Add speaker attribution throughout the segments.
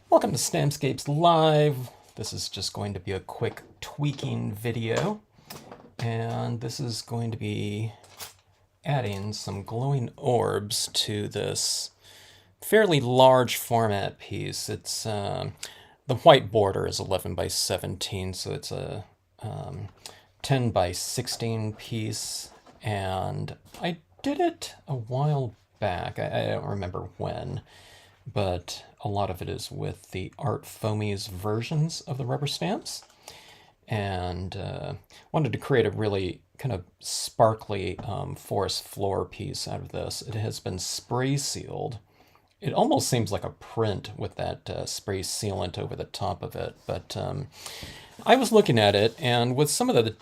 Speaker 1: Welcome to Stampscapes Live. This is just going to be a quick tweaking video, and this is going to be adding some glowing orbs to this fairly large format piece. It's the white border is 11 by 17, so it's a 10 by 16 piece, and I did it a while back. I don't remember when, but a lot of it is with the Art Foamies versions of the rubber stamps. And wanted to create a really kind of sparkly forest floor piece out of this. It has been spray sealed. It almost seems like a print with that spray sealant over the top of it. But I was looking at it, and with some of the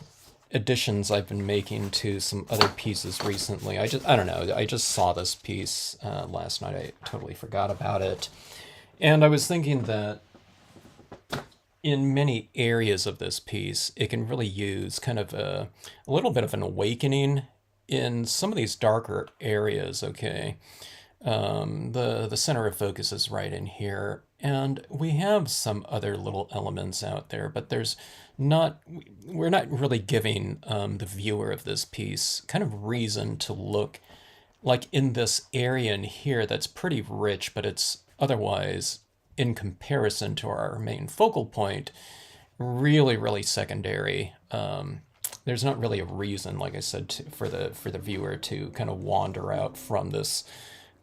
Speaker 1: additions I've been making to some other pieces recently, I don't know, I just saw this piece last night. I totally forgot about it. And I was thinking that in many areas of this piece, it can really use kind of a little bit of an awakening in some of these darker areas, okay? The center of focus is right in here, and we have some other little elements out there, but we're not really giving the viewer of this piece kind of reason to look like in this area in here that's pretty rich, but it's otherwise, in comparison to our main focal point, really, really secondary. There's not really a reason, like I said, for the viewer to kind of wander out from this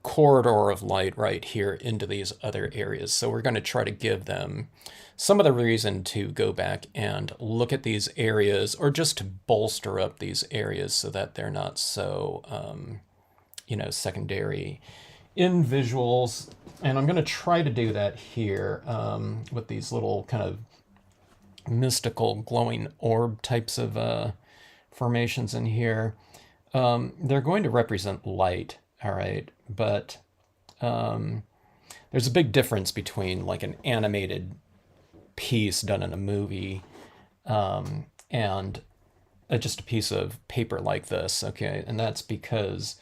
Speaker 1: corridor of light right here into these other areas. So we're going to try to give them some of the reason to go back and look at these areas, or just to bolster up these areas so that they're not so, secondary in visuals. And I'm going to try to do that here with these little kind of mystical glowing orb types of formations in here. They're going to represent light, all right, but there's a big difference between like an animated piece done in a movie and just a piece of paper like this, okay? And that's because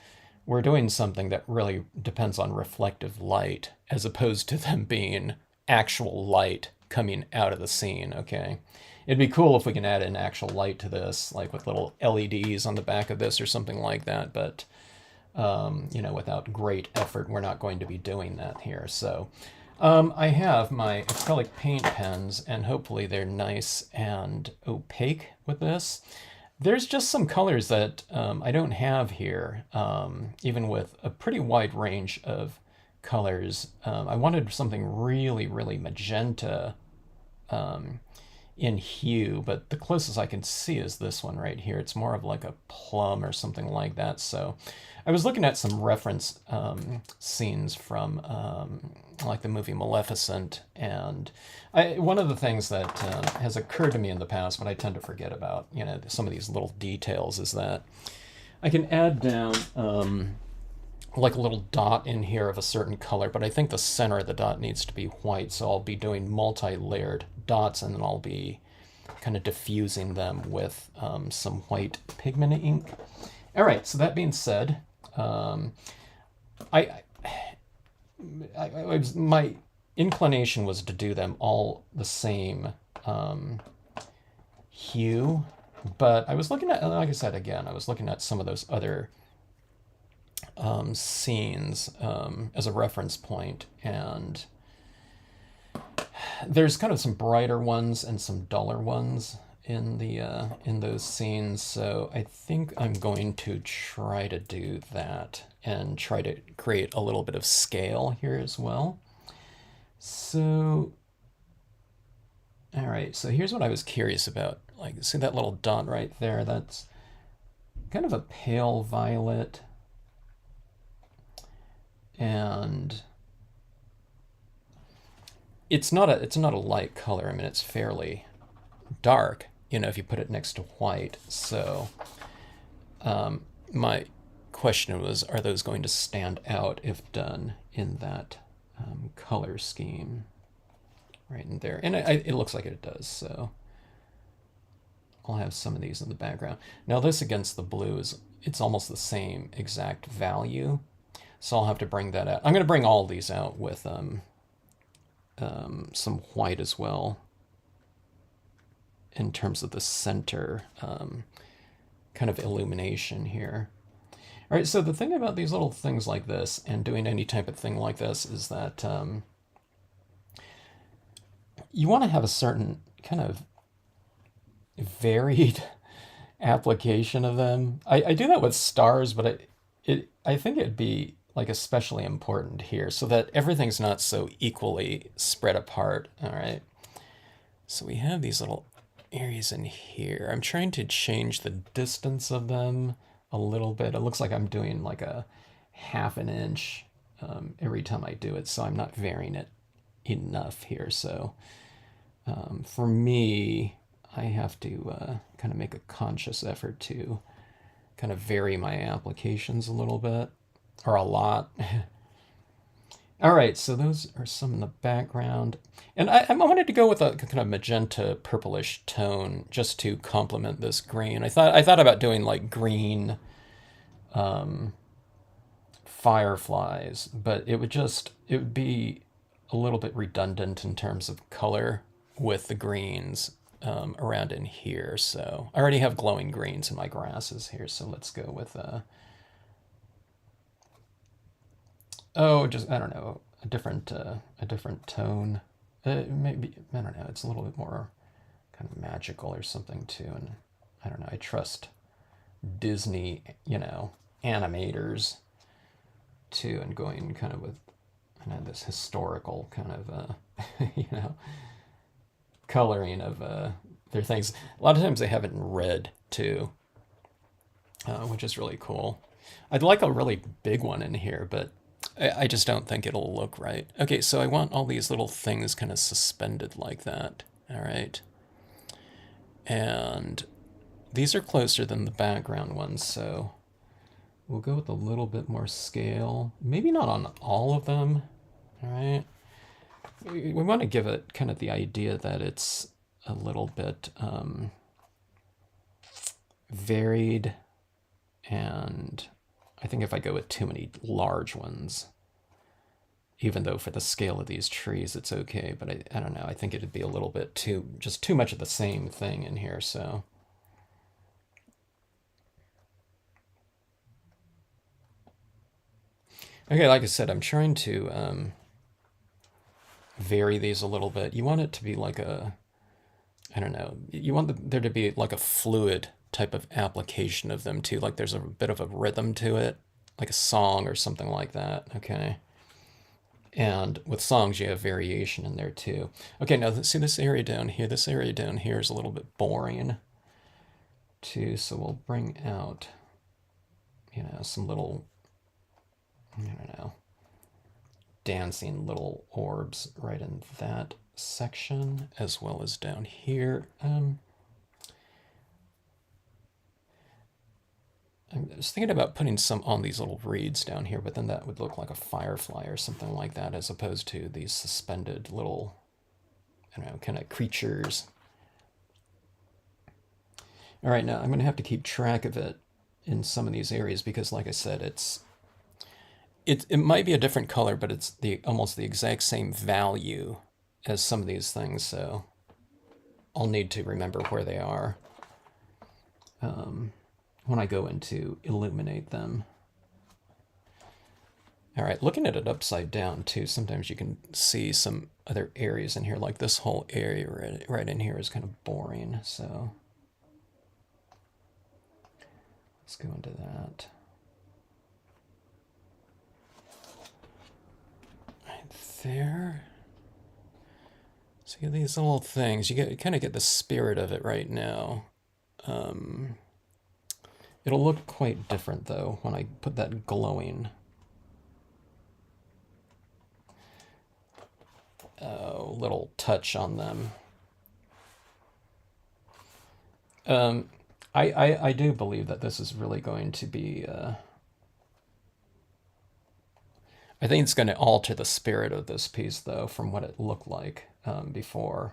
Speaker 1: we're doing something that really depends on reflective light as opposed to them being actual light coming out of the scene, okay? It'd be cool if we can add an actual light to this, like with little LEDs on the back of this or something like that, but without great effort, we're not going to be doing that here. So I have my acrylic paint pens, and hopefully they're nice and opaque with this. There's just some colors that I don't have here, even with a pretty wide range of colors. I wanted something really, really magenta in hue, but the closest I can see is this one right here. It's more of like a plum or something like that. So I was looking at some reference scenes from like the movie Maleficent, and one of the things that has occurred to me in the past, but I tend to forget about, some of these little details, is that I can add down like a little dot in here of a certain color, but I think the center of the dot needs to be white, so I'll be doing multi-layered dots, and then I'll be kind of diffusing them with some white pigment ink. All right, so that being said, my inclination was to do them all the same hue, but I was looking at, like I said again, I was looking at some of those other scenes as a reference point, and there's kind of some brighter ones and some duller ones in those scenes. So I think I'm going to try to do that and try to create a little bit of scale here as well. So, all right, so here's what I was curious about. Like, see that little dot right there? That's kind of a pale violet, and it's not a light color. I mean, it's fairly dark, if you put it next to white. So my question was, are those going to stand out if done in that color scheme right in there? And it looks like it does, so I'll have some of these in the background. Now this against the blue it's almost the same exact value, so I'll have to bring that out. I'm going to bring all these out with some white as well in terms of the center kind of illumination here. All right, so the thing about these little things like this and doing any type of thing like this is that you want to have a certain kind of varied application of them. I do that with stars, but I think it'd be like especially important here so that everything's not so equally spread apart. All right. So we have these little areas in here. I'm trying to change the distance of them a little bit. It looks like I'm doing like a half an inch every time I do it, so I'm not varying it enough here. So for me, I have to kind of make a conscious effort to kind of vary my applications a little bit, or a lot. All right, so those are some in the background. And I wanted to go with a kind of magenta purplish tone just to complement this green. I thought about doing like green fireflies, but it would be a little bit redundant in terms of color with the greens around in here. So I already have glowing greens in my grasses here, so let's go with just I don't know, a different tone. Maybe I don't know. It's a little bit more kind of magical or something too. And I don't know. I trust Disney, animators too, and going kind of with this historical kind of coloring of their things. A lot of times they have it in red too, which is really cool. I'd like a really big one in here, but I just don't think it'll look right. Okay, so I want all these little things kind of suspended like that. All right. And these are closer than the background ones, so we'll go with a little bit more scale. Maybe not on all of them. All right. We want to give it kind of the idea that it's a little bit varied, and I think if I go with too many large ones, even though for the scale of these trees it's okay, but I don't know, I think it'd be a little bit too much of the same thing in here, so. Okay, like I said, I'm trying to vary these a little bit. You want it to be like I don't know, you want there to be like a fluid type of application of them too, like there's a bit of a rhythm to it, like a song or something like that, okay? And with songs, you have variation in there too. Okay, now see this area down here? This area down here is a little bit boring too, so we'll bring out, some little, I don't know, dancing little orbs right in that section, as well as down here. I was thinking about putting some on these little reeds down here, but then that would look like a firefly or something like that, as opposed to these suspended little, kind of creatures. All right, now I'm going to have to keep track of it in some of these areas because, like I said, it might be a different color, but it's almost the exact same value as some of these things, so I'll need to remember where they are when I go in to illuminate them. All right, looking at it upside down too, sometimes you can see some other areas in here, like this whole area right in here is kind of boring, so let's go into that. Right there. See these little things, you kind of get the spirit of it right now. It'll look quite different though when I put that glowing little touch on them. I do believe that this is really going to be I think it's going to alter the spirit of this piece though from what it looked like before,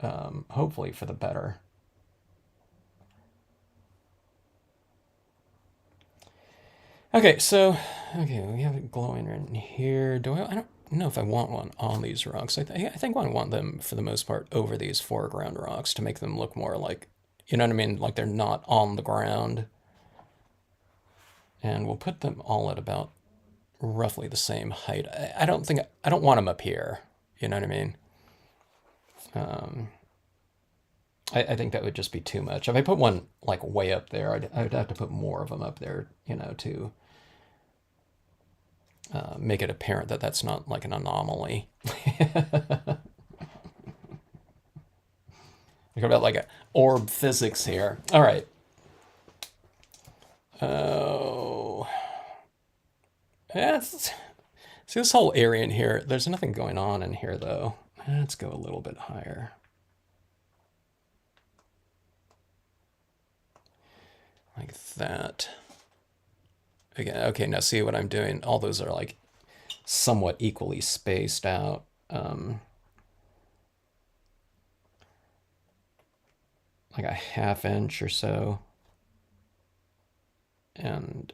Speaker 1: hopefully for the better. Okay, so we have it glowing right in here. I don't know if I want one on these rocks. I think I want them, for the most part, over these foreground rocks to make them look more like, you know what I mean? Like they're not on the ground. And we'll put them all at about roughly the same height. I don't want them up here. You know what I mean? Um, I think that would just be too much. If I put one like way up there, I'd have to put more of them up there, you know, to make it apparent that that's not like an anomaly. Talk about like a orb physics here. All right. Oh, see this whole area in here. There's nothing going on in here though. Let's go a little bit higher. Like that. Again, okay, now see what I'm doing? All those are like somewhat equally spaced out. Like a ½ inch or so. And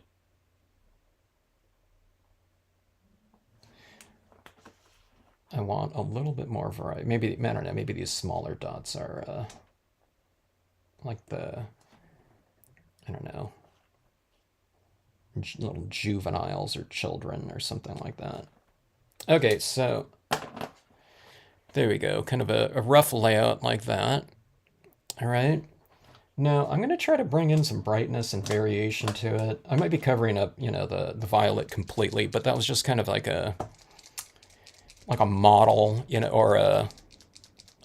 Speaker 1: I want a little bit more variety. Maybe, I don't know, maybe these smaller dots are like the, I don't know, little juveniles or children or something like that. Okay, so there we go. Kind of a rough layout like that. All right. Now I'm going to try to bring in some brightness and variation to it. I might be covering up, you know, the violet completely, but that was just kind of like a model, you know, or a,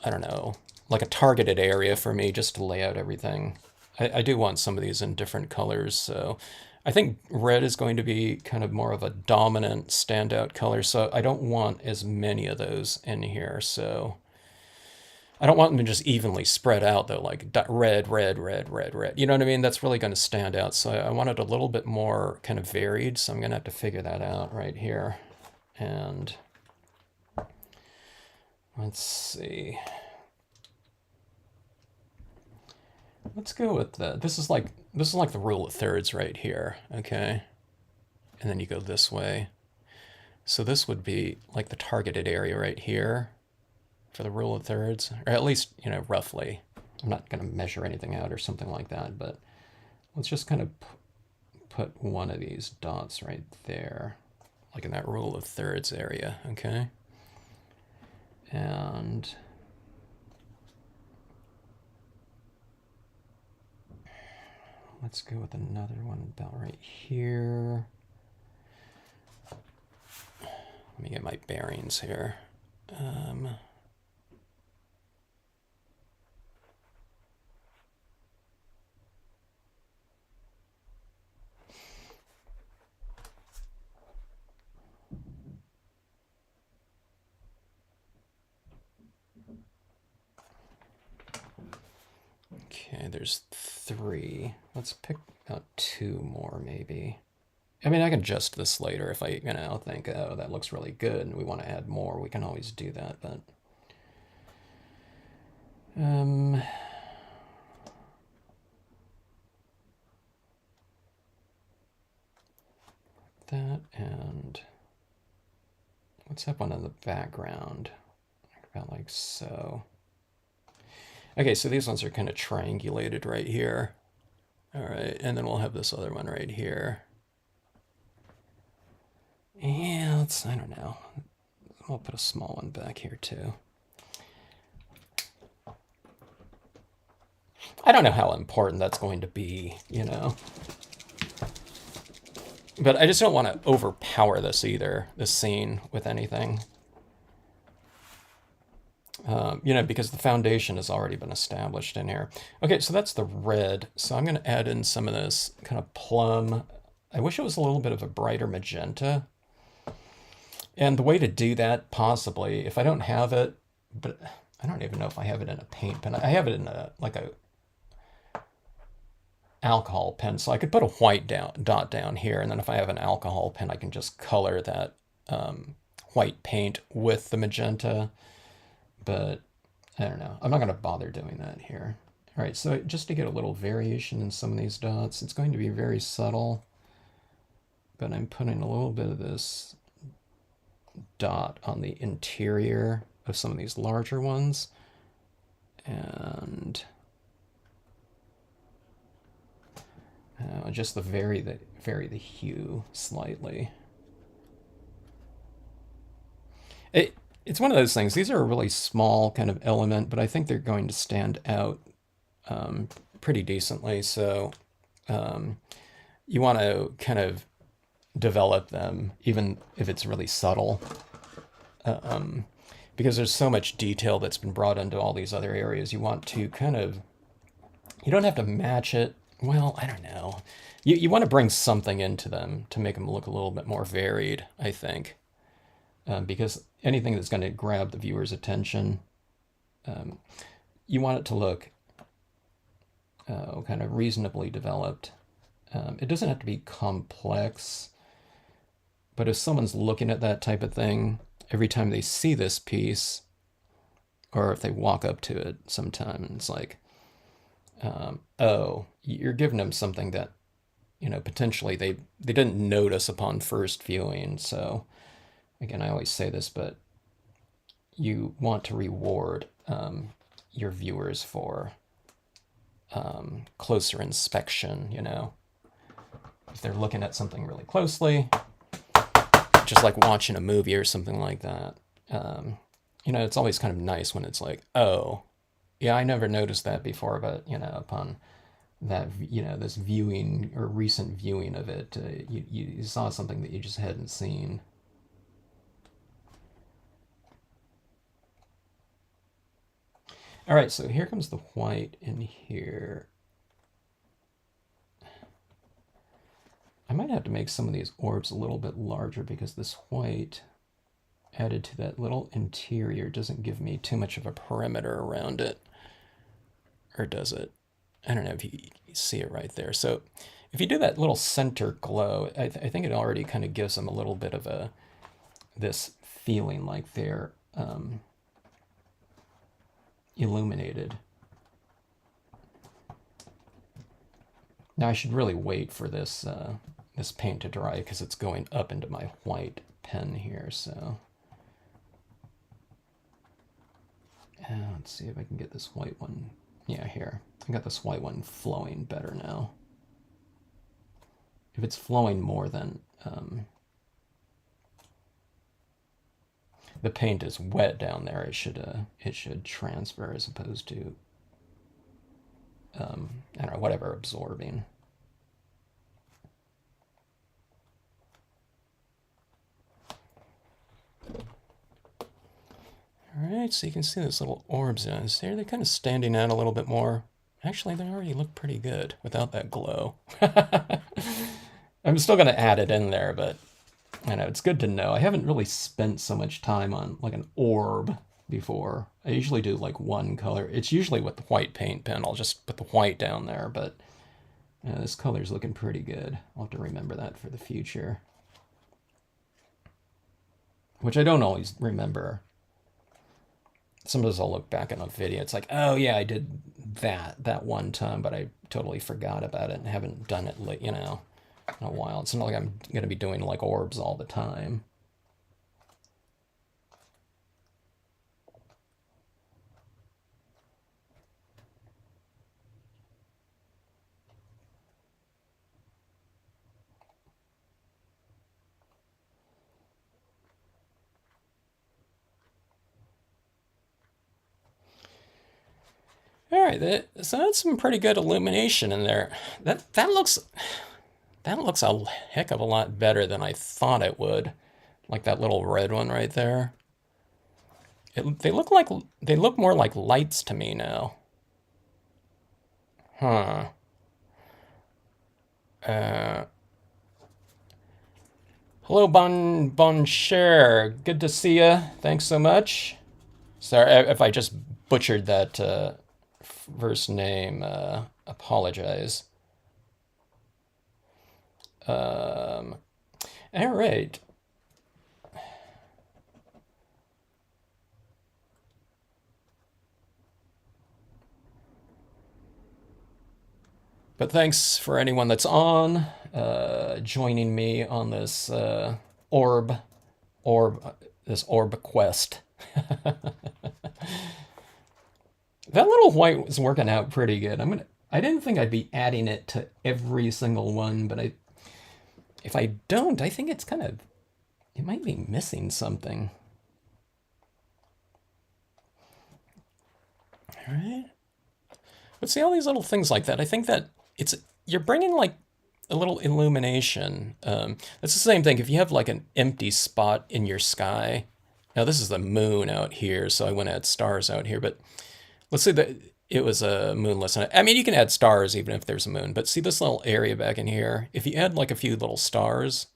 Speaker 1: I don't know, like a targeted area for me just to lay out everything. I do want some of these in different colors, so I think red is going to be kind of more of a dominant standout color, so I don't want as many of those in here, so I don't want them to just evenly spread out though, like red, red, red, red, red. You know what I mean? That's really going to stand out, so I want it a little bit more kind of varied, so I'm going to have to figure that out right here. And let's see. Let's go with the, this is like the rule of thirds right here, okay? And then you go this way. So this would be like the targeted area right here for the rule of thirds, or at least, you know, roughly. I'm not going to measure anything out or something like that, but let's just kind of put one of these dots right there, like in that rule of thirds area, okay? And let's go with another one about right here. Let me get my bearings here. Okay, there's 3. Let's pick out 2 more, maybe. I mean, I can adjust this later if I, you know, think, oh, that looks really good and we want to add more. We can always do that, but that, and let's have one in the background, about like so. Okay, so these ones are kind of triangulated right here. All right, and then we'll have this other one right here. Yeah, let's, I don't know. We'll put a small one back here too. I don't know how important that's going to be, you know. But I just don't want to overpower this either, this scene, with anything. You know, because the foundation has already been established in here. Okay, so that's the red. So I'm going to add in some of this kind of plum. I wish it was a little bit of a brighter magenta. And the way to do that, possibly, if I don't have it, but I don't even know if I have it in a paint pen. I have it in a, like a alcohol pen, so I could put a white dot down here, and then if I have an alcohol pen, I can just color that white paint with the magenta. But I don't know. I'm not going to bother doing that here. All right, so just to get a little variation in some of these dots, it's going to be very subtle, but I'm putting a little bit of this dot on the interior of some of these larger ones. And just vary the hue slightly. It's one of those things. These are a really small kind of element, but I think they're going to stand out pretty decently. So you want to kind of develop them, even if it's really subtle, because there's so much detail that's been brought into all these other areas. You want to kind of, you don't have to match it. Well, I don't know. You want to bring something into them to make them look a little bit more varied, I think. Because anything that's going to grab the viewer's attention, you want it to look kind of reasonably developed. It doesn't have to be complex, but if someone's looking at that type of thing, every time they see this piece, or if they walk up to it sometime, and it's like, oh, you're giving them something that, potentially they didn't notice upon first viewing. So again, I always say this, but you want to reward your viewers for closer inspection, If they're looking at something really closely, just like watching a movie or something like that, it's always kind of nice when it's like, oh, yeah, I never noticed that before, but, upon that, this viewing or recent viewing of it, you saw something that you just hadn't seen. All right, so here comes the white in here. I might have to make some of these orbs a little bit larger because this white added to that little interior doesn't give me too much of a perimeter around it. Or does it? I don't know if you see it right there. So if you do that little center glow, I think it already kind of gives them a little bit of this feeling like they're illuminated. Now I should really wait for this this paint to dry because it's going up into my white pen here. So let's see if I can get this white one. Yeah, here. I got this white one flowing better now. If it's flowing more than the paint is wet down there, it should transfer as opposed to I don't know, whatever, absorbing. All right, so you can see those little orbs in there. They're kind of standing out a little bit more. Actually, they already look pretty good without that glow. I'm still going to add it in there, but I know it's good to know. I haven't really spent so much time on like an orb before. I usually do like one color. It's usually with the white paint pen. I'll just put the white down there, but this color's looking pretty good. I'll have to remember that for the future. Which I don't always remember. Sometimes I'll look back on a video. It's like, oh yeah, I did that one time, but I totally forgot about it and haven't done it, in a while. It's not like I'm going to be doing like orbs all the time. All right, so that's some pretty good illumination in there. That looks a heck of a lot better than I thought it would. Like that little red one right there. They look more like lights to me now. Huh. Hello, Bon Cher. Good to see you. Thanks so much. Sorry if I just butchered that first name. Apologize. All right. But thanks for anyone that's on, joining me on this orb orb, this orb quest. That little white was working out pretty good. I didn't think I'd be adding it to every single one, but if I don't, I think it might be missing something. All right. But see all these little things like that. I think that you're bringing like a little illumination. That's the same thing. If you have like an empty spot in your sky, now this is the moon out here, so I want to add stars out here. But let's say that it was a moonless night. I mean, you can add stars even if there's a moon. But see this little area back in here? If you add like a few little stars,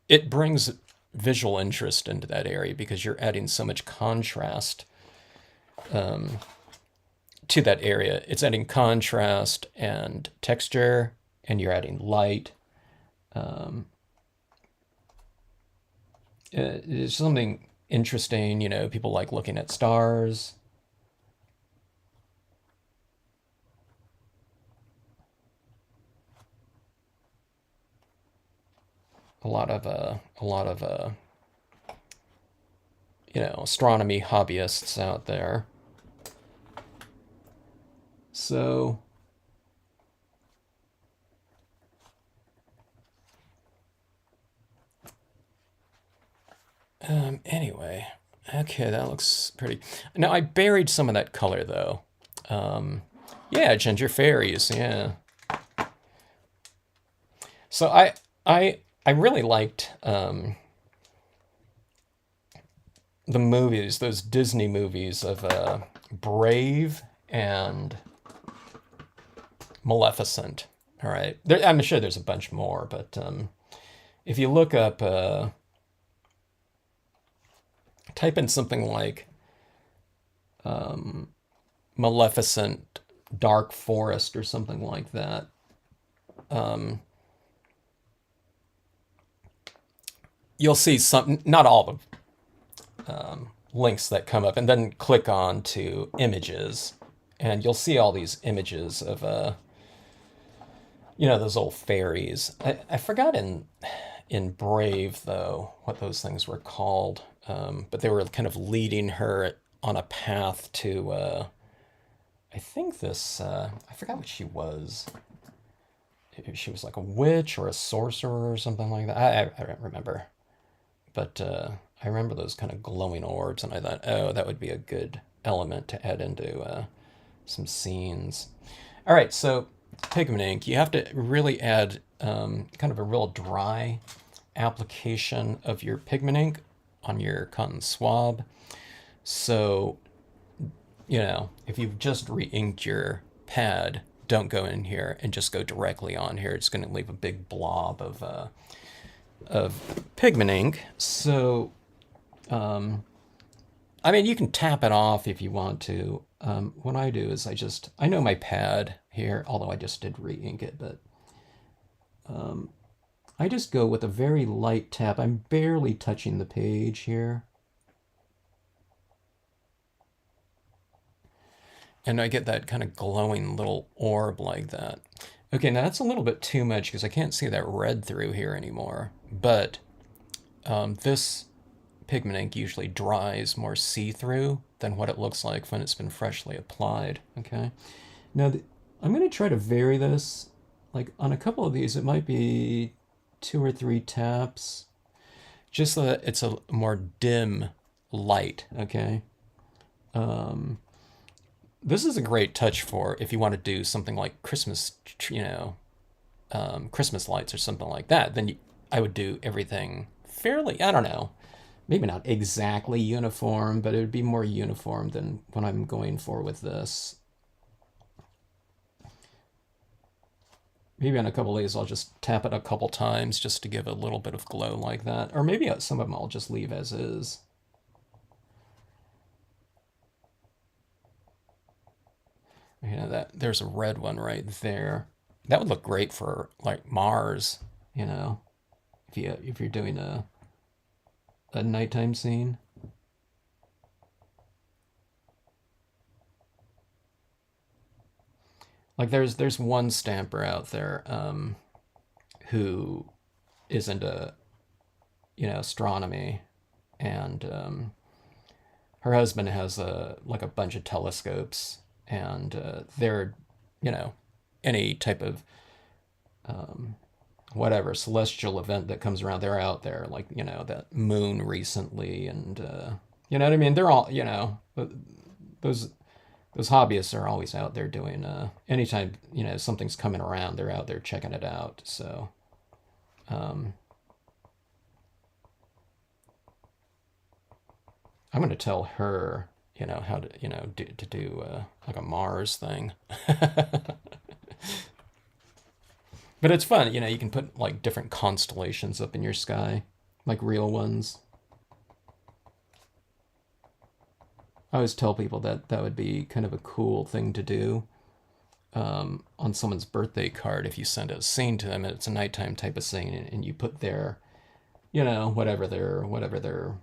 Speaker 1: it brings visual interest into that area because you're adding so much contrast to that area. It's adding contrast and texture, and you're adding light. It's something interesting, people like looking at stars. A lot of astronomy hobbyists out there. So anyway, okay, that looks pretty. Now I buried some of that color though. Yeah, ginger fairies, yeah. So I really liked the movies, those Disney movies of Brave and Maleficent. All right, I'm sure there's a bunch more, but if you look up, type in something like Maleficent Dark Forest or something like that. You'll see some, not all the links that come up, and then click on to images, and you'll see all these images of those old fairies. I forgot in Brave though what those things were called, but they were kind of leading her on a path to I think this I forgot what she was. She was like a witch or a sorcerer or something like that. I don't remember, but I remember those kind of glowing orbs, and I thought, oh, that would be a good element to add into some scenes. All right, so pigment ink, you have to really add kind of a real dry application of your pigment ink on your cotton swab. So, if you've just re-inked your pad, don't go in here and just go directly on here. It's going to leave a big blob of pigment ink. So, I mean, you can tap it off if you want to. What I do is I know my pad here, although I just did re-ink it, but I just go with a very light tap. I'm barely touching the page here. And I get that kind of glowing little orb like that. Okay, now that's a little bit too much because I can't see that red through here anymore. But this pigment ink usually dries more see-through than what it looks like when it's been freshly applied. Okay, now I'm going to try to vary this. Like on a couple of these, it might be 2 or 3 taps, just so that it's a more dim light. Okay. This is a great touch for if you want to do something like Christmas, Christmas lights or something like that. Then I would do everything fairly, I don't know, maybe not exactly uniform, but it would be more uniform than what I'm going for with this. Maybe on a couple of these, I'll just tap it a couple times just to give a little bit of glow like that. Or maybe some of them I'll just leave as is. There's a red one right there. That would look great for like Mars, if you're doing a nighttime scene. Like there's one stamper out there who is into astronomy, and her husband has like a bunch of telescopes, and they're, you know, any type of whatever celestial event that comes around, they're out there, like, you know, that moon recently, and you know what I mean. They're all, you know, those those hobbyists are always out there doing anytime, you know, something's coming around, they're out there checking it out. So um, I'm going to tell her, you know, how to, you know, do like a Mars thing. But it's fun, you know, you can put like different constellations up in your sky, like real ones. I always tell people that that would be kind of a cool thing to do on someone's birthday card. If you send a scene to them and it's a nighttime type of scene, and you put their, you know, whatever their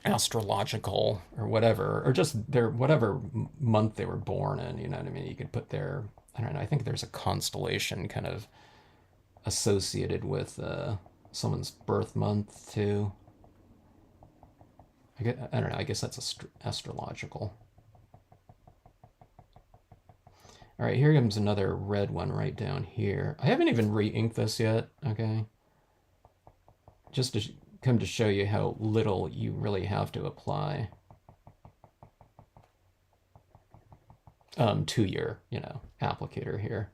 Speaker 1: astrological or whatever, or just their whatever month they were born in, you know what I mean? You could put their, I don't know, I think there's a constellation kind of associated with someone's birth month too. I don't know, I guess that's astrological. All right, here comes another red one right down here. I haven't even re-inked this yet, okay? Just to come to show you how little you really have to apply to your, you know, applicator here.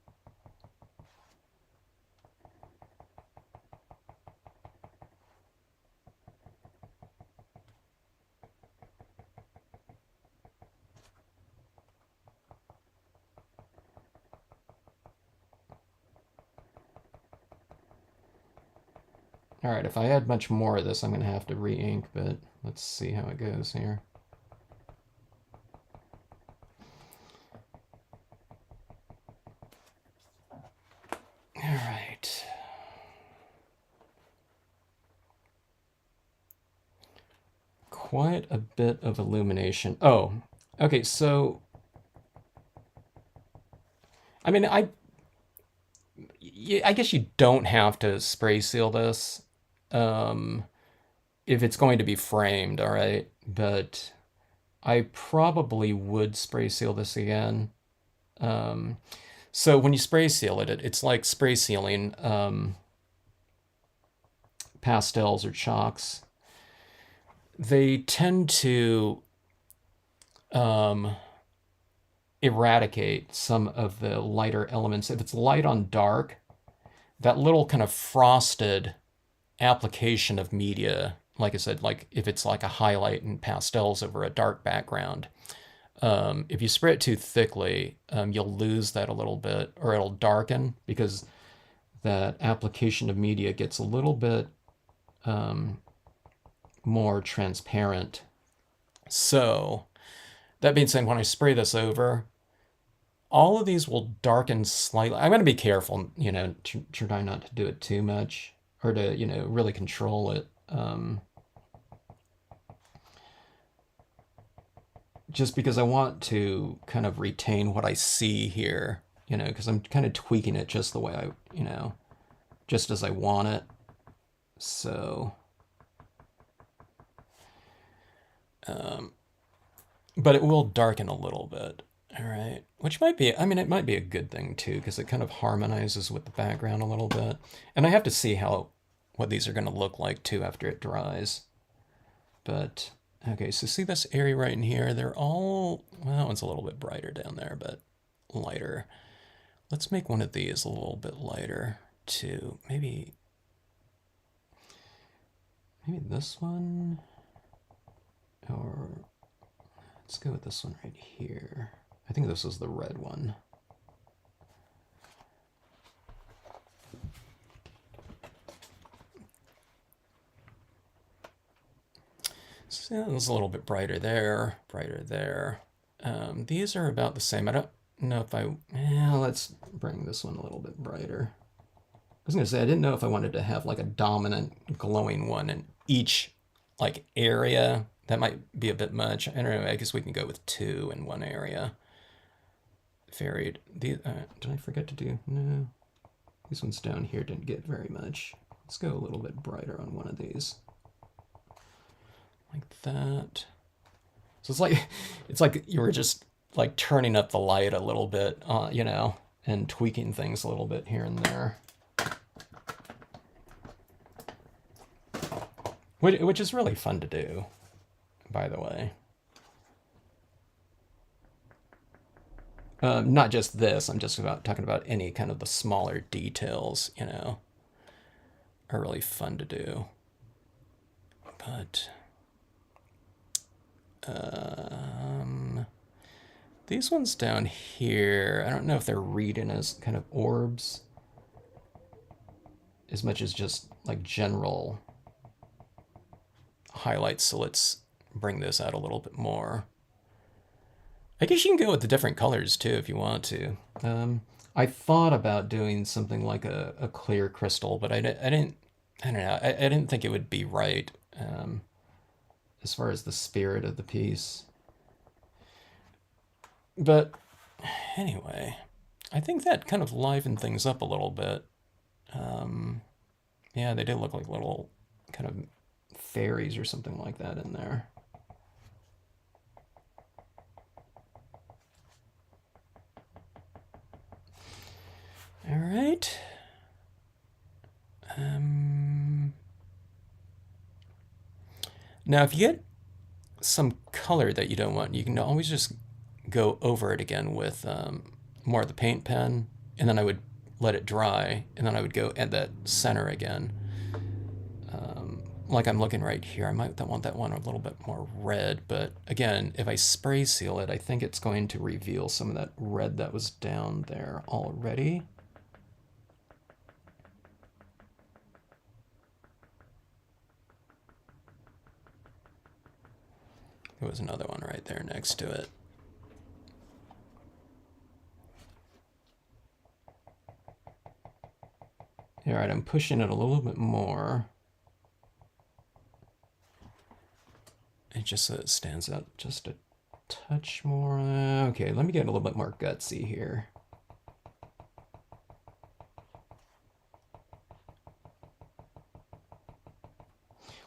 Speaker 1: All right, if I add much more of this, I'm going to have to re-ink, but let's see how it goes here. All right. Quite a bit of illumination. Oh, okay, so I mean, I guess you don't have to spray seal this um, if it's going to be framed, all right? But I probably would spray seal this again. Um, so when you spray seal it, it's like spray sealing pastels or chalks. They tend to um, eradicate some of the lighter elements. If it's light on dark, that little kind of frosted application of media, like I said, like if it's like a highlight in pastels over a dark background, if you spray it too thickly, you'll lose that a little bit, or it'll darken because that application of media gets a little bit more transparent. So that being said, when I spray this over, all of these will darken slightly. I'm going to be careful, you know, to try not to do it too much, or to, you know, really control it. Just because I want to kind of retain what I see here, you know, because I'm kind of tweaking it just the way I, you know, just as I want it. So, but it will darken a little bit. All right, which might be, I mean, it might be a good thing too, because it kind of harmonizes with the background a little bit. And I have to see what these are going to look like too after it dries. But okay, so see this area right in here? They're all, well, that one's a little bit brighter down there, but lighter. Let's make one of these a little bit lighter too. Maybe this one, or let's go with this one right here. I think this is the red one. So it's a little bit brighter there, brighter there. These are about the same. I don't know if let's bring this one a little bit brighter. I was gonna say, I didn't know if I wanted to have like a dominant glowing one in each like area. That might be a bit much. I don't know, I guess we can go with 2 in one area. Varied. Did I forget to do? No. These ones down here didn't get very much. Let's go a little bit brighter on one of these. like that. So it's like you were just like turning up the light a little bit, you know, and tweaking things a little bit here and there. Which is really fun to do, by the way. Not just this, I'm just talking about any kind of the smaller details, you know, are really fun to do. But these ones down here, I don't know if they're reading as kind of orbs as much as just like general highlights. So let's bring this out a little bit more. I guess you can go with the different colors too if you want to. I thought about doing something like a clear crystal, but I don't know. I didn't think it would be right as far as the spirit of the piece. But anyway, I think that kind of livened things up a little bit. Yeah, they did look like little kind of fairies or something like that in there. All right. Now, if you get some color that you don't want, you can always just go over it again with more of the paint pen, and then I would let it dry, and then I would go at that center again. Like I'm looking right here, I might want that one a little bit more red, but again, if I spray seal it, I think it's going to reveal some of that red that was down there already. There was another one right there next to it. All right, I'm pushing it a little bit more. It just so it stands out just a touch more. Okay, let me get a little bit more gutsy here.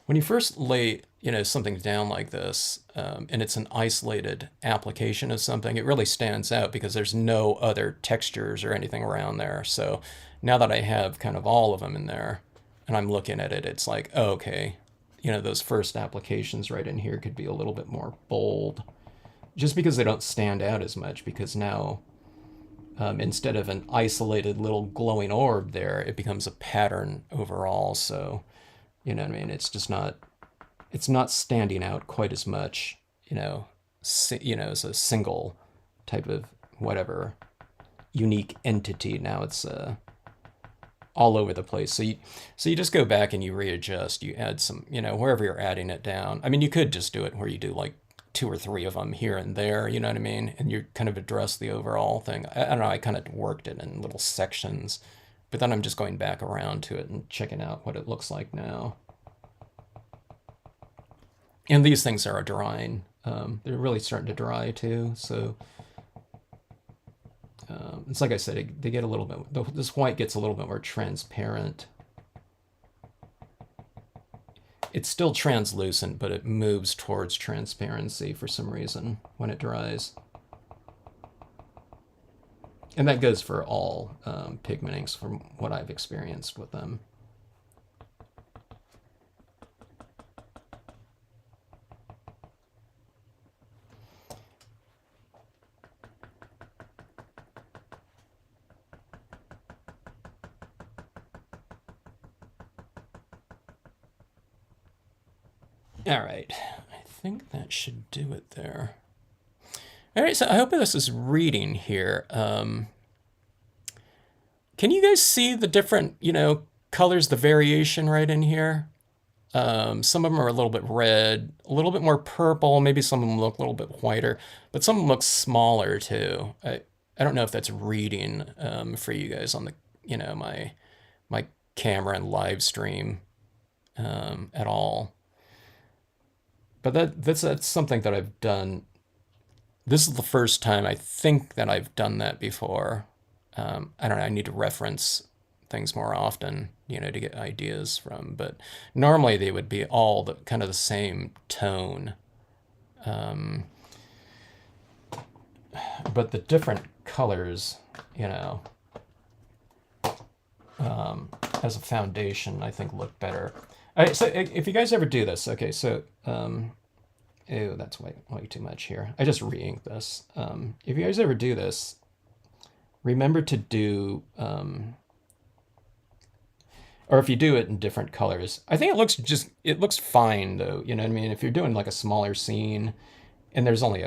Speaker 1: When you first lay, you know, something down like this, and it's an isolated application of something, it really stands out because there's no other textures or anything around there. So now that I have kind of all of them in there, and I'm looking at it, it's like, oh, okay, you know, those first applications right in here could be a little bit more bold, just because they don't stand out as much. Because now, instead of an isolated little glowing orb there, it becomes a pattern overall. So, you know what I mean? It's just not, it's not standing out quite as much, you know, as a single type of whatever unique entity. Now it's all over the place. So you just go back and you readjust. You add some, you know, wherever you're adding it down. I mean, you could just do it where you do like 2 or 3 of them here and there, you know what I mean? And you kind of address the overall thing. I don't know, I kind of worked it in little sections, but then I'm just going back around to it and checking out what it looks like now. And these things are drying. They're really starting to dry too. So it's like I said, they get a little bit, this white gets a little bit more transparent. It's still translucent, but it moves towards transparency for some reason when it dries. And that goes for all pigment inks from what I've experienced with them. All right, I think that should do it there. All right, so I hope this is reading here. Can you guys see the different, you know, colors, the variation right in here? Some of them are a little bit red, a little bit more purple, maybe some of them look a little bit whiter, but some of them look smaller too. I don't know if that's reading for you guys on the, you know, my camera and live stream at all. But that's something that I've done. This is the first time I think that I've done that before. I don't know, I need to reference things more often, to get ideas from. But normally they would be all the kind of the same tone. But the different colors, as a foundation, I think look better. All right, so if you guys ever do this, okay, so, ew, that's way too much here. I just re-inked this. If you guys ever do this, remember to do, or if you do it in different colors, I think it looks fine though, you know what I mean? If you're doing like a smaller scene and there's only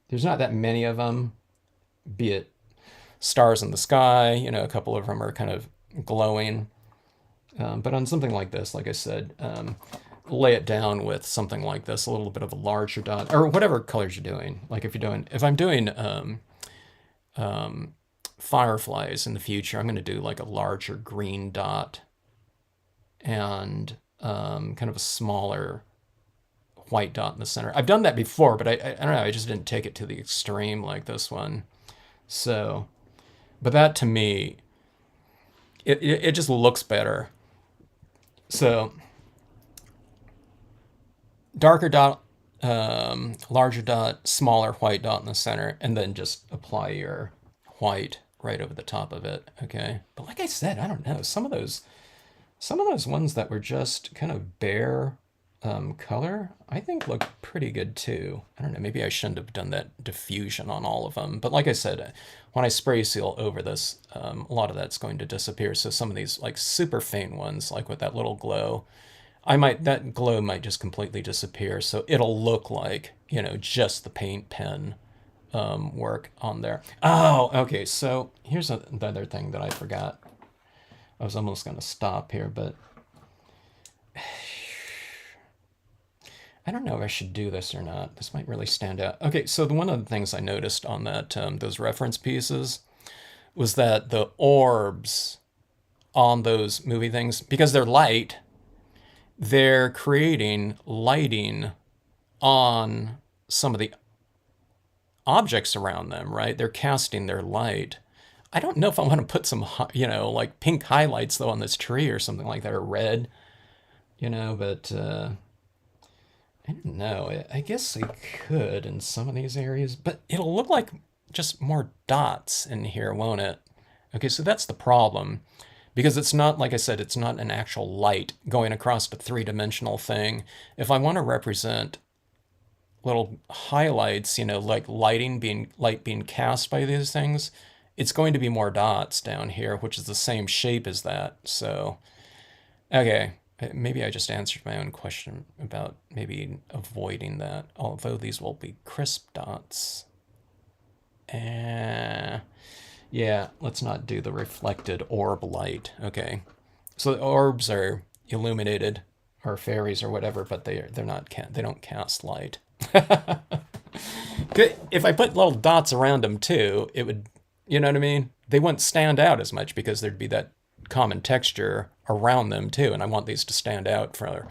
Speaker 1: there's not that many of them, be it stars in the sky, a couple of them are kind of glowing. But on something like this, like I said, lay it down with something like this, a little bit of a larger dot, or whatever colors you're doing. Like if I'm doing fireflies in the future, I'm going to do like a larger green dot and kind of a smaller white dot in the center. I've done that before, but I don't know, I just didn't take it to the extreme like this one. So, but that to me, it just looks better. So, darker dot, larger dot, smaller white dot in the center, and then just apply your white right over the top of it. Okay. But like I said, I don't know, some of those ones that were just kind of bare color, I think look pretty good too. I don't know, maybe I shouldn't have done that diffusion on all of them. But like I said, when I spray seal over this, a lot of that's going to disappear. So some of these like super faint ones, like with that little glow, that glow might just completely disappear. So it'll look like, just the paint pen work on there. Oh, okay. So here's the other thing that I forgot. I was almost going to stop here, but I don't know if I should do this or not. This might really stand out. Okay, so one of the things I noticed on that those reference pieces was that the orbs on those movie things, because they're light, they're creating lighting on some of the objects around them, right? They're casting their light. I don't know if I want to put some, like pink highlights though on this tree or something like that, or red, but I don't know. I guess I could in some of these areas, but it'll look like just more dots in here, won't it? Okay, so that's the problem. Because it's not, like I said, it's not an actual light going across a three-dimensional thing. If I want to represent little highlights, like light being cast by these things, it's going to be more dots down here, which is the same shape as that. So, okay. Maybe I just answered my own question about maybe avoiding that, although these will be crisp dots. Yeah, let's not do the reflected orb light. Okay, so the orbs are illuminated, or fairies or whatever, but they don't cast light. If I put little dots around them too, it would, you know what I mean? They wouldn't stand out as much because there'd be that common texture around them too, and I want these to stand out from a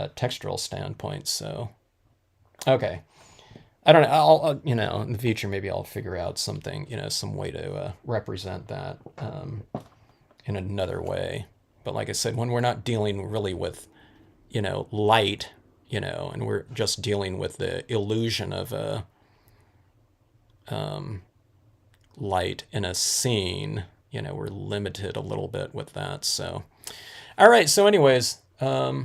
Speaker 1: textural standpoint. So, okay, I don't know. I'll in the future maybe I'll figure out something, some way to represent that in another way. But like I said, when we're not dealing really with light, and we're just dealing with the illusion of a light in a scene, we're limited a little bit with that. So, all right. So anyways, yeah,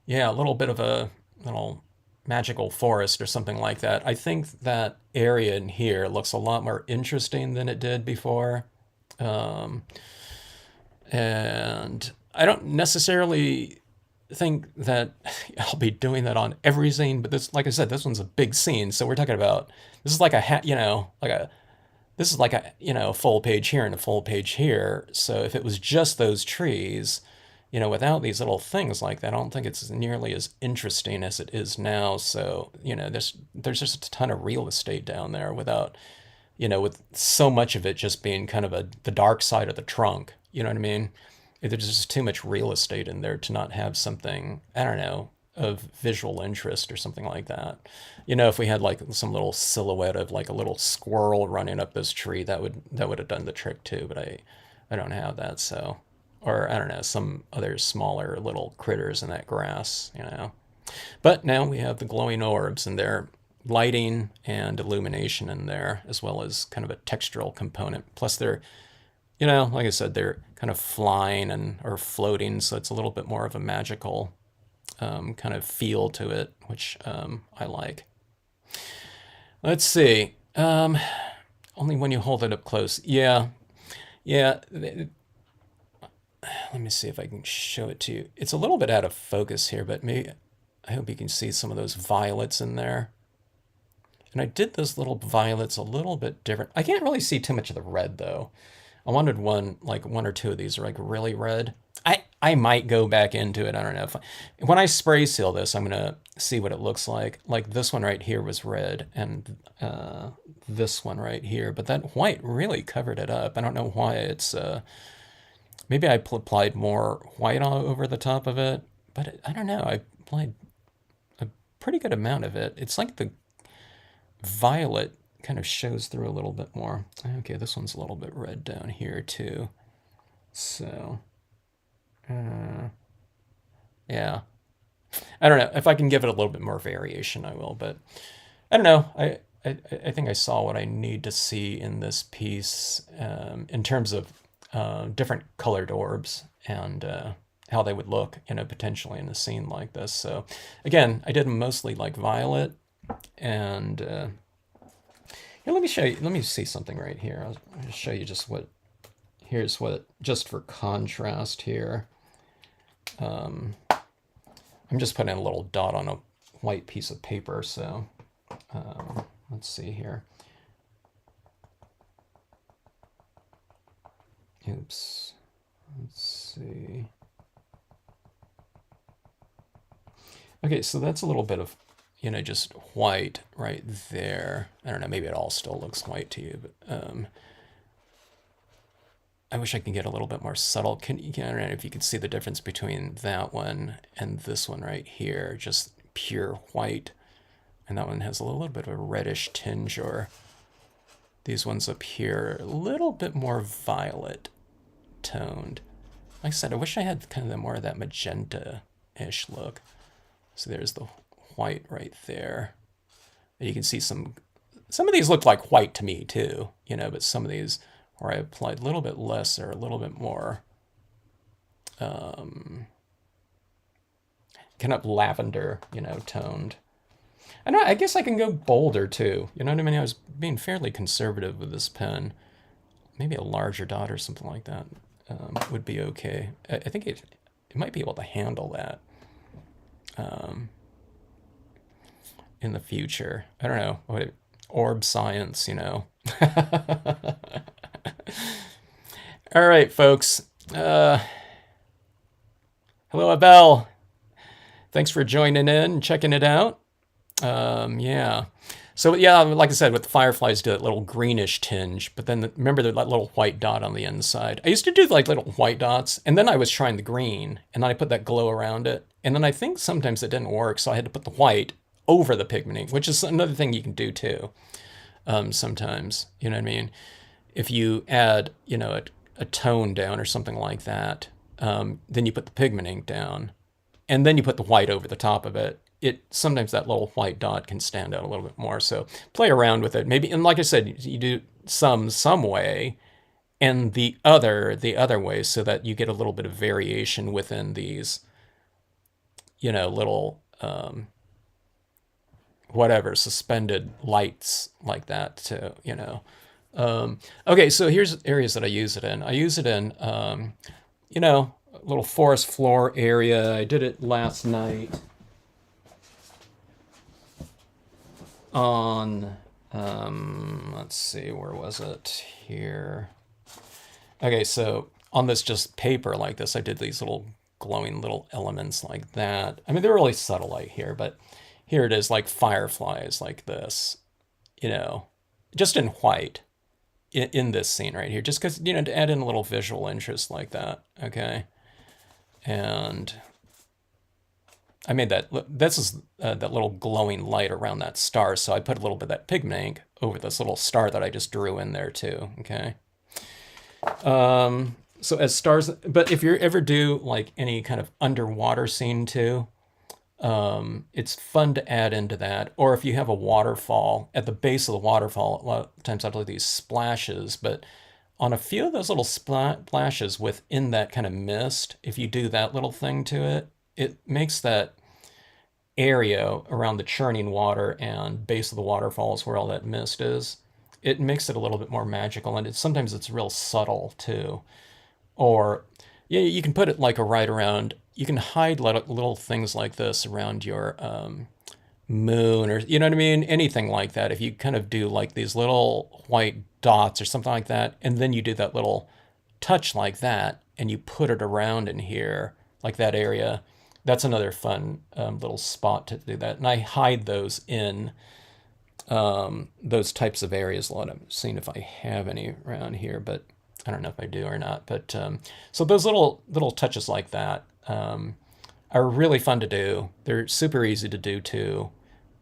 Speaker 1: a little bit of a little magical forest or something like that. I think that area in here looks a lot more interesting than it did before. And I don't necessarily think that I'll be doing that on every scene, but this, like I said, this one's a big scene. So we're talking about, this is like this is like a full page here and a full page here. So if it was just those trees, without these little things like that, I don't think it's nearly as interesting as it is now. So, there's just a ton of real estate down there without, with so much of it just being kind of the dark side of the trunk. You know what I mean? There's just too much real estate in there to not have something, I don't know, of visual interest or something like that. You know, if we had like some little silhouette of like a little squirrel running up this tree, that would have done the trick too. But I don't have that, so, or I don't know, some other smaller little critters in that grass, you know. But now we have the glowing orbs, and they're lighting and illumination in there, as well as kind of a textural component. Plus they're, you know, like I said, they're kind of flying and or floating, so it's a little bit more of a magical kind of feel to it, which I like. Let's see. Only when you hold it up close. Yeah. Yeah. Let me see if I can show it to you. It's a little bit out of focus here, but maybe I hope you can see some of those violets in there. And I did those little violets a little bit different. I can't really see too much of the red though. I wanted one or two of these are like really red. I might go back into it. I don't know. When I spray seal this, I'm going to see what it looks like. Like this one right here was red, and this one right here. But that white really covered it up. I don't know why it's... maybe I applied more white all over the top of it. But I don't know. I applied a pretty good amount of it. It's like the violet kind of shows through a little bit more. Okay, this one's a little bit red down here too. So, yeah. I don't know. If I can give it a little bit more variation, I will. But I don't know. I think I saw what I need to see in this piece in terms of different colored orbs and how they would look, you know, potentially in a scene like this. So, again, I did mostly like violet, and here, let me show you. Let me see something right here. I'll show you just what. Here's what, just for contrast here. I'm just putting a little dot on a white piece of paper. So let's see here. Oops. Let's see. Okay, so that's a little bit of, you know, just white right there. I don't know, maybe it all still looks white to you, but I wish I could get a little bit more subtle. I don't know if you can see the difference between that one and this one right here, just pure white. And that one has a little bit of a reddish tinge, or these ones up here, a little bit more violet toned. Like I said, I wish I had kind of more of that magenta-ish look. So there's the white right there. And you can see some of these look like white to me too, you know, but some of these where I applied a little bit less or a little bit more kind of lavender, you know, toned. And I guess I can go bolder too. You know what I mean? I was being fairly conservative with this pen. Maybe a larger dot or something like that would be okay. I think it might be able to handle that in the future. I don't know. Orb science, you know. All right, folks. Hello, Abel. Thanks for joining in and checking it out. Yeah. So, yeah, like I said, with the fireflies, do that little greenish tinge, but then remember that little white dot on the inside. I used to do like little white dots, and then I was trying the green, and then I put that glow around it. And then I think sometimes it didn't work, so I had to put the white over the pigmenting, which is another thing you can do too. Sometimes, you know what I mean? If you add, you know, a tone down or something like that, then you put the pigment ink down, and then you put the white over the top of it. Sometimes that little white dot can stand out a little bit more. So play around with it, maybe. And like I said, you do some way, and the other way, so that you get a little bit of variation within these, you know, little whatever suspended lights like that too, you know. Okay, so here's areas that I use it in. I use it in, you know, a little forest floor area. I did it last night on, let's see, where was it? Here. Okay, so on this just paper like this, I did these little glowing little elements like that. I mean, they're really subtle light here, but here it is, like fireflies like this, you know, just in white in this scene right here, just because, you know, to add in a little visual interest like that, okay? And I made that, this is that little glowing light around that star, so I put a little bit of that pigment ink over this little star that I just drew in there too, okay? So as stars, but if you ever do like any kind of underwater scene too, it's fun to add into that. Or if you have a waterfall, at the base of the waterfall, a lot of times I'll do these splashes, but on a few of those little splashes within that kind of mist, if you do that little thing to it, it makes that area around the churning water and base of the waterfalls where all that mist is, it makes it a little bit more magical. And sometimes it's real subtle too. Or yeah, you can put it like a right around, you can hide little things like this around your moon, or you know what I mean, anything like that. If you kind of do like these little white dots or something like that, and then you do that little touch like that and you put it around in here like that area, that's another fun little spot to do that. And I hide those in those types of areas a lot. I'm seeing if I have any around here, but I don't know if I do or not. But so those little touches like that are really fun to do. They're super easy to do too,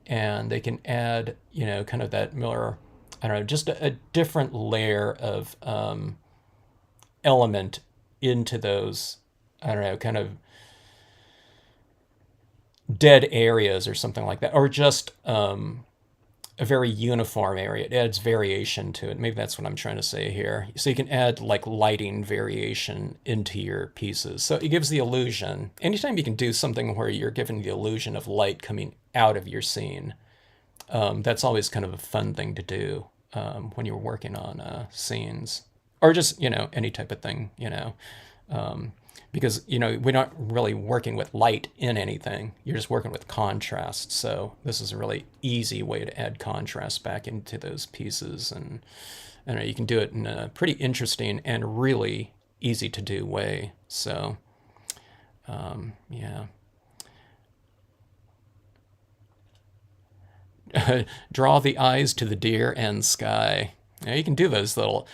Speaker 1: and they can add, you know, kind of that more, I don't know, just a different layer of element into those, I don't know, kind of dead areas or something like that, or just a very uniform area. It adds variation to it. Maybe that's what I'm trying to say here. So you can add like lighting variation into your pieces. So it gives the illusion. Anytime you can do something where you're given the illusion of light coming out of your scene, that's always kind of a fun thing to do when you're working on scenes, or just, you know, any type of thing, you know. Because, you know, we're not really working with light in anything. You're just working with contrast. So this is a really easy way to add contrast back into those pieces. And I don't know, you can do it in a pretty interesting and really easy to do way. So, yeah. Draw the eyes to the deer and sky. Yeah, you can do those little,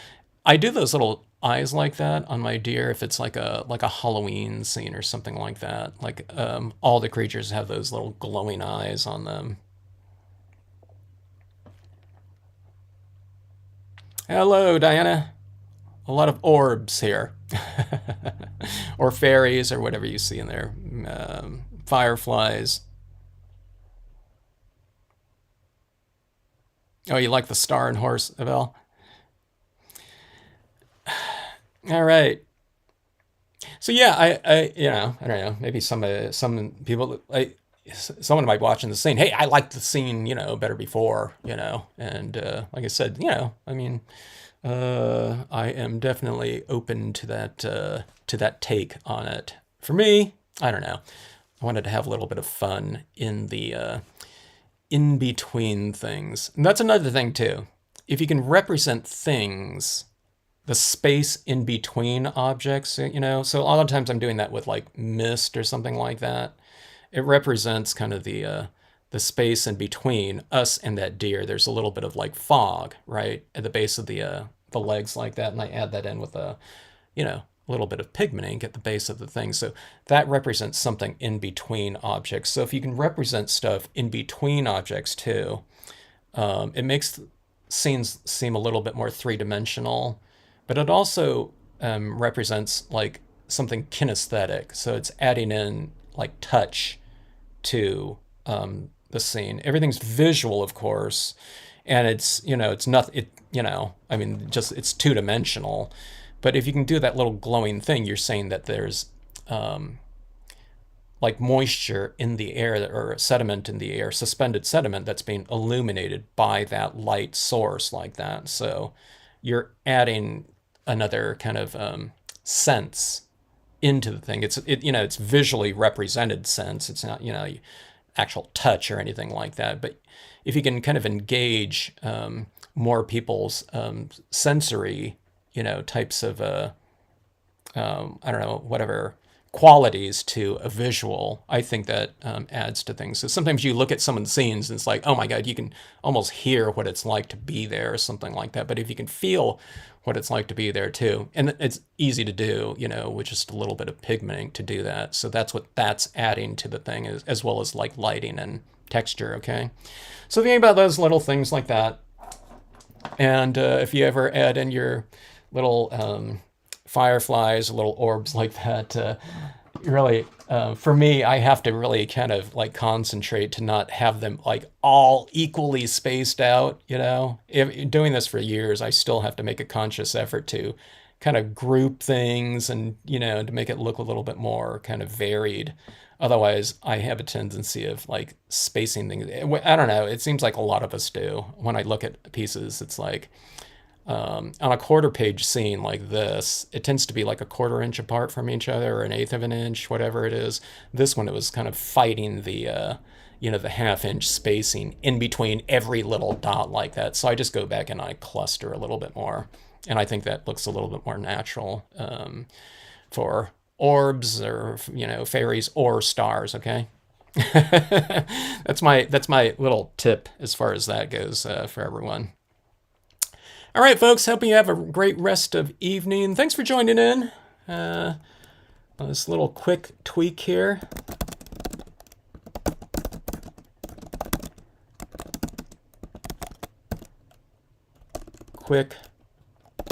Speaker 1: I do those little eyes like that on my deer if it's like a Halloween scene or something like that. Like all the creatures have those little glowing eyes on them. Hello, Diana. A lot of orbs here. Or fairies or whatever you see in there. Fireflies. Oh, you like the star and horse, Abel? All right. So yeah, you know, I don't know, maybe some people, someone might watch in the scene, hey, I liked the scene, you know, better before, you know, and like I said, you know, I mean, I am definitely open to that take on it. For me, I don't know. I wanted to have a little bit of fun in the in between things, and that's another thing too. If you can represent things, the space in between objects, you know. So a lot of times I'm doing that with like mist or something like that. It represents kind of the space in between us and that deer. There's a little bit of like fog, right, at the base of the legs like that, and I add that in with a, you know, a little bit of pigment ink at the base of the thing. So that represents something in between objects. So if you can represent stuff in between objects too, it makes scenes seem a little bit more three-dimensional, but it also represents like something kinesthetic. So it's adding in like touch to the scene. Everything's visual, of course, and it's, you know, it's not, it, you know, I mean, just it's two-dimensional. But if you can do that little glowing thing, you're saying that there's like moisture in the air, or sediment in the air, suspended sediment that's being illuminated by that light source like that. So you're adding another kind of sense into the thing. You know, it's visually represented sense. It's not, you know, actual touch or anything like that. But if you can kind of engage more people's sensory, you know, types of I don't know, whatever qualities to a visual, I think that adds to things. So sometimes you look at someone's scenes and it's like, oh my God, you can almost hear what it's like to be there or something like that. But if you can feel what it's like to be there too, and it's easy to do, you know, with just a little bit of pigmenting to do that. So that's what that's adding to the thing, as well as like lighting and texture, okay? So think about those little things like that. And if you ever add in your little fireflies, little orbs like that, really, for me, I have to really kind of like concentrate to not have them like all equally spaced out, you know? Doing this for years, I still have to make a conscious effort to kind of group things and, you know, to make it look a little bit more kind of varied. Otherwise, I have a tendency of like spacing things. I don't know. It seems like a lot of us do. When I look at pieces, it's like on a quarter page scene like this, it tends to be like a quarter inch apart from each other or an eighth of an inch, whatever it is. This one, it was kind of fighting the, you know, the half-inch spacing in between every little dot like that. So I just go back and I cluster a little bit more. And I think that looks a little bit more natural for orbs or, you know, fairies or stars, okay? That's my little tip as far as that goes for everyone. All right, folks, hope you have a great rest of evening. Thanks for joining in on this little quick tweak here. Quick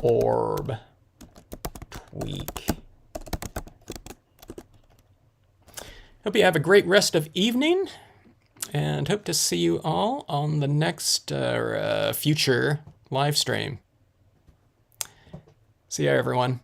Speaker 1: orb tweak. Hope you have a great rest of evening, and hope to see you all on the next future live stream. See ya, everyone.